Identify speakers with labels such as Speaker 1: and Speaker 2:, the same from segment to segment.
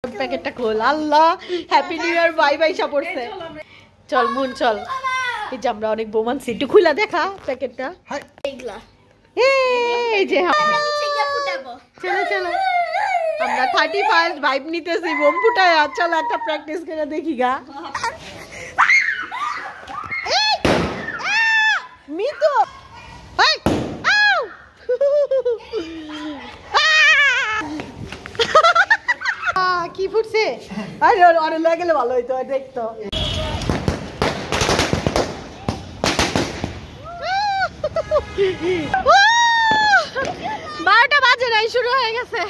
Speaker 1: প্যাকেটটা খোল। Allah happy new year bye bye সা পড়ছে। চল মুন চল, এই যে আমরা অনেক বোমানছি, একটু খুলা দেখা প্যাকেটটা। এই যে চলো চলো আমরা 31 ভাইব নিতেছি, বোম ফুটায়। চলো একটা প্র্যাকটিস করে দেখি গা। মিতু কি ফুটছে? আরে আরে লাগলে ভালো হইতো দেখতো। 12টা বাজে নাই, শুরু হয়ে গেছে।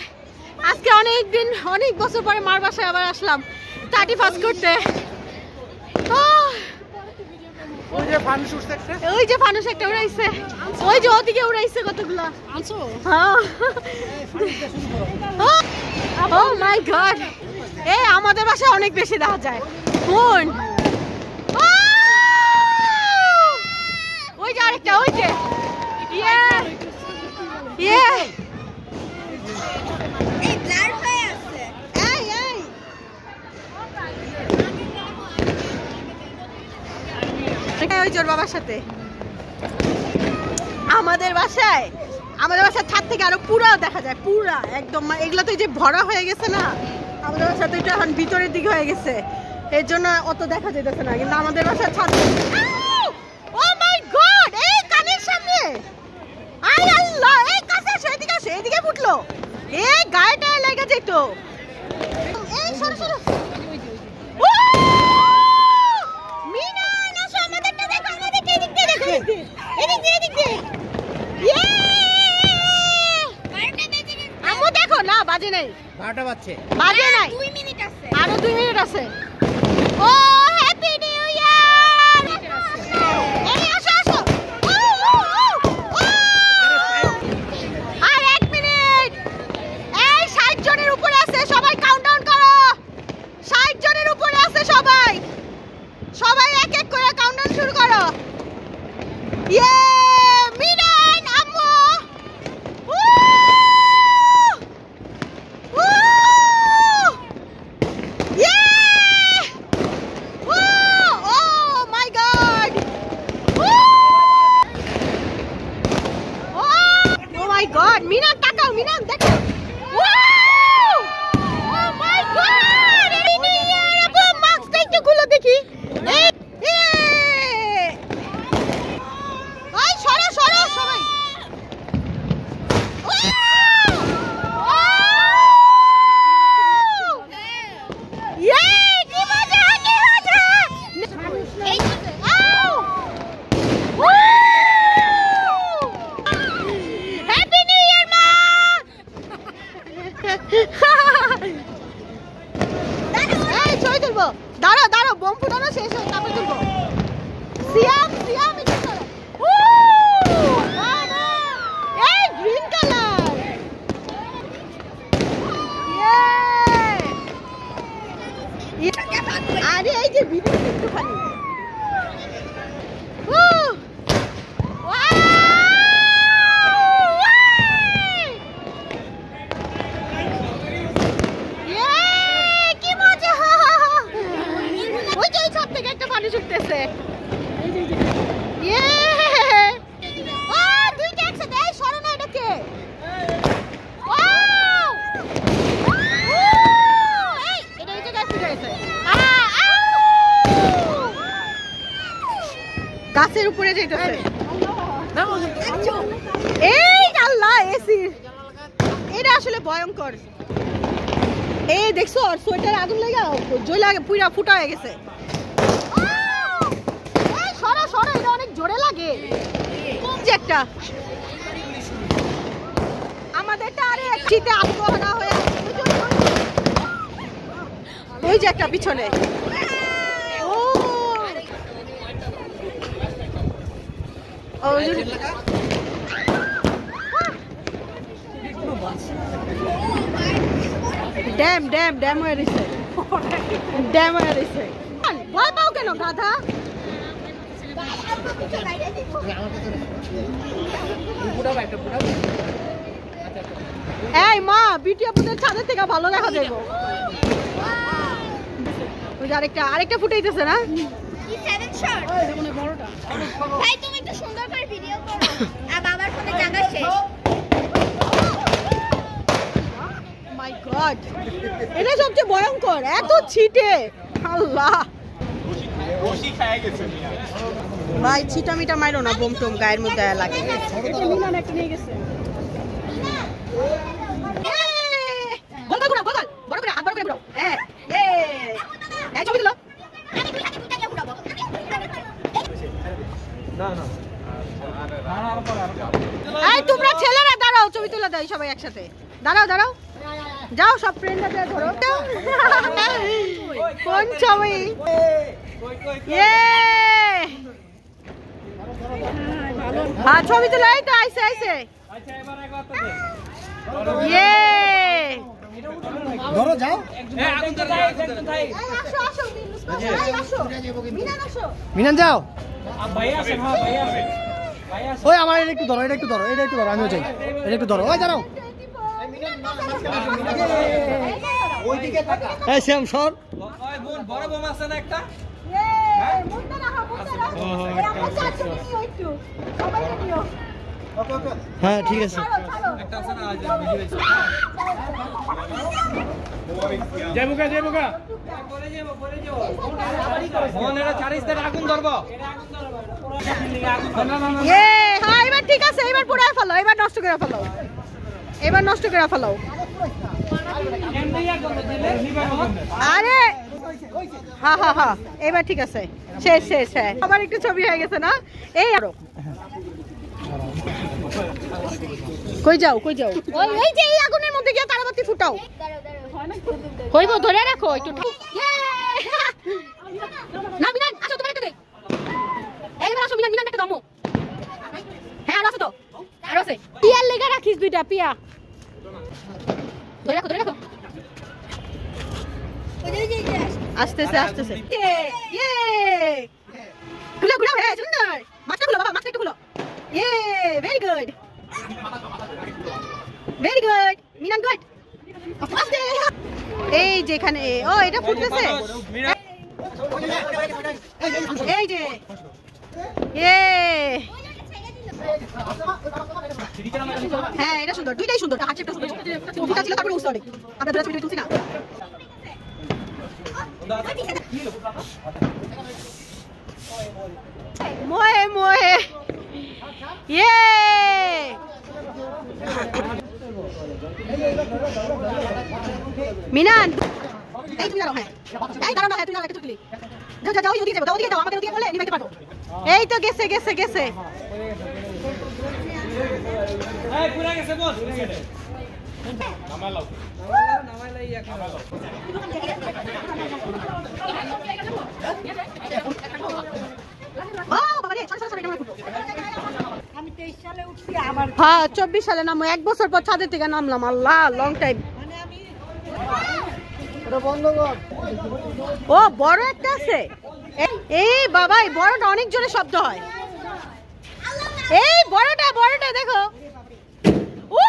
Speaker 1: আজকে অনেক বছর পরে মার বাসায় আবার আসলাম 31 করতে। ওই যে ফানুস একটা উড়াইছে, ওই যে ওদিকে উড়াইছে কতগুলা। ও মাই গড, এই আমাদের বাসায় অনেক বেশি দেখা যায়। কোন ওই যে আরেকটা, ওই যে ওই জোর বাবার সাথে। আমাদের বাসায় ছাদ থেকে আরো পুরা দেখা যায়, পুরা একদম। এগুলো তো যে ভরা হয়ে গেছে না, আমাদের বাসা তো এটা এখন ভিতরের দিকে হয়ে গেছে, এর জন্য অত দেখা যাইতেছে না। কিন্তু আমাদের বাসায় ছাদ, ও মাই গড, এই কানের সামনে, আই আল্লাহ, এই কাছে আসো, এদিকে আসো, এদিকে ফুটলো, এই গায়েটা লেগে যেত। এই সরো সরো, দেখো না বাজে নাই, 12টা বাজছে, বাজে নাই, 2 মিনিট আছে, আরো 2 মিনিট আছে। ও হ্যাপি নিউ ইয়ার, এই আসো আসো, আর 1 মিনিট। এই 60 জনের উপরে আছে, সবাই কাউন্টডাউন করো। 60 জনের উপরে আছে সবাই, সবাই এক এক করে কাউন্টডাউন শুরু করো। ইয়ে মিরান আম্মু, মিনান তাকাও, মিনান দেখো, ও মাই গড, এই নিয়ে আপু মাস্কটা একটু খুলে দেখি। এই সরো সরো সবাই, কি মজা, কি মজা, এই ছবি তুলবো, দাঁড়াও দাঁড়াও, বোম ফুটানো শেষ হোক তারপর তুলবো। সিয়াম সিয়াম এই গ্রিন কালার, আরে এই যে ভিডিও একটুখানি, ছুটতেছে। দুইটা একসাথে, এই সরো না, এটাকে গাছের উপরে যেতেছে। এই আল্লাহ, এসি এটা আসলে ভয়ঙ্কর। এই দেখছো সোয়েটার আগুন লাগা জ্বলা পুরা ফুটা হয়ে গেছে। সরো সরো, এটা অনেক জোরে লাগে। যে একটা আমাদেরটা আরে শীতে আবহাওয়া হয়ে, ওই যে একটা পিছনে। ড্যাম ড্যাম ড্যাম হয়ে রয়েছে, ড্যাম হয়ে রয়েছে। ভয় পাও কেন গাধা? এই মা বিটি আপুদের ছাদের থেকে ভালো দেখা যাইব। ওই যে আরেকটা ফুটাইতেছে না?
Speaker 2: কি 7 শট? মানে বড়টা। ভাই তুমি একটু সুন্দর করে ভিডিও করো। আর বাবার ফোনে জায়গা শেষ।
Speaker 1: মাই গড, এটা সবচেয়ে ভয়ঙ্কর, এত ছিটে। আল্লাহ
Speaker 3: রশি খায় গেছে মিনা।
Speaker 1: ভাই ছিটা মিটা মাইরো না, বোম টোম গায়ের মধ্যে লাগে। মিনান একটা নিয়ে গেছে। গোল গোল গোল বড় করে হাত বড় করে বড়। এই ছবি দিলো।
Speaker 2: আমি দুইটা দিয়ে উড়াবো।
Speaker 3: না না
Speaker 1: এই তোমরা ছেলেরা দাঁড়াও, ছবি তুলে দাও সবাই একসাথে। দাঁড়াও দাঁড়াও, যাও সব ফ্রেন্ডরা ধরো। কোন ছবি? হ্যাঁ ছবি তুলে, এই তো আইসে আইসে।
Speaker 4: ধরো যাও। মিনান যাও। ওই আমার এটা একটু ধরো, এটা একটু ধরো, এটা একটু ধরো, আমিও চাই। এটা একটু ধরো, ওই দাঁড়াও। এই শ্যাম সর।
Speaker 3: বড় বোম আছে না একটা?
Speaker 4: হ্যাঁ ঠিক আছে।
Speaker 3: একটা আছে না, যাইবুকা যাইবুকা পরে যাব ফোন এর চারিস তে আগুন ধরবো।
Speaker 1: হ্যাঁ এবার ঠিক আছে, এবার পুরাই ফেলো, এবার নষ্ট করে ফেলো, এবার নষ্ট করে ফেলো। আরে হ্যাঁ হ্যাঁ হ্যাঁ এবার ঠিক আছে, শেষ শেষ। হ্যাঁ আবার একটু ছবি হয়ে গেছে না? এই আরো কই যাও কই যাও? এই যে এই আগুনের মধ্যে গিয়ে তারাবাতি ফুটাও। হইব, ধরে রাখো একটু। না মিনান আসো, তোমার একটা দে। এইবার আসো মিনান, মিনান একটা দাও। হ্যাঁ আসো তো, আর আছে পিয়ার লেগা রাখিস দুইটা পিয়া। ধরে রাখো ধরে রাখো। আস্তেছে আস্তেছে। ইয়ে খুলো খুলো, হ্যাঁ সুন্দর। মাছটা খুলো বাবা, মাছটা একটু খুলো। ইয়ে ভেরি গুড ভেরি গুড মিনান, গুড। এই যেখানে, ও এটা ফুটতেছে। এই যে হ্যাঁ এটা সুন্দর, দুইটাই সুন্দর। হাত চেপটা সুন্দর, ফুটা ছিল তারপরে উঠছে অনেক। আমরা ধরে ছবি তুলছি না। মোয়ে মোয়ে ইয়ে মিনান, এই তুমি দাঁড়াও। হ্যাঁ এই দাঁড়াও না, হ্যাঁ তুমি দাঁড়াও, একটু তুলি। যাও যাও যাও, ওদিকে যাও, ওদিকে যাও, আমাকে ওদিকে বলে নিবাইতে পারো। এই তো গেছে গেছে গেছে।
Speaker 3: এই পুরা গেছে বল। নামালাও নামালাই একটা নামালাও।
Speaker 1: ও বাবা রে, চল চল চল, এটা আমার ফুটো। আমি 23 সালে উঠছি, আবার হ্যাঁ 24 সালে নামো। এক বছর পর ছাদের থেকে নামলাম। আল্লাহ লং টাইম। মানে আমি এটা বন্ধ কর। ও বড় একটা আছে। এই বাবা, এই বড়টা অনেক জোরে শব্দ হয়। এই বড়টা বড়টা দেখো। ও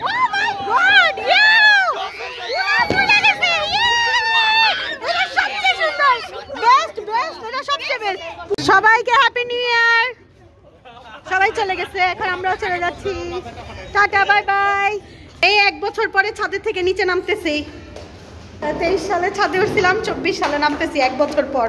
Speaker 1: ও মাই গড, সবাইকে হ্যাপি নিউ ইয়ার। সবাই চলে গেছে, এখন আমরাও চলে যাচ্ছি। Tata bye bye. এই এক বছর পরে ছাদের থেকে নিচে নামতেছি। 23 সালে ছাদে উঠছিলাম, 24 সালে নামতেছি এক বছর পর।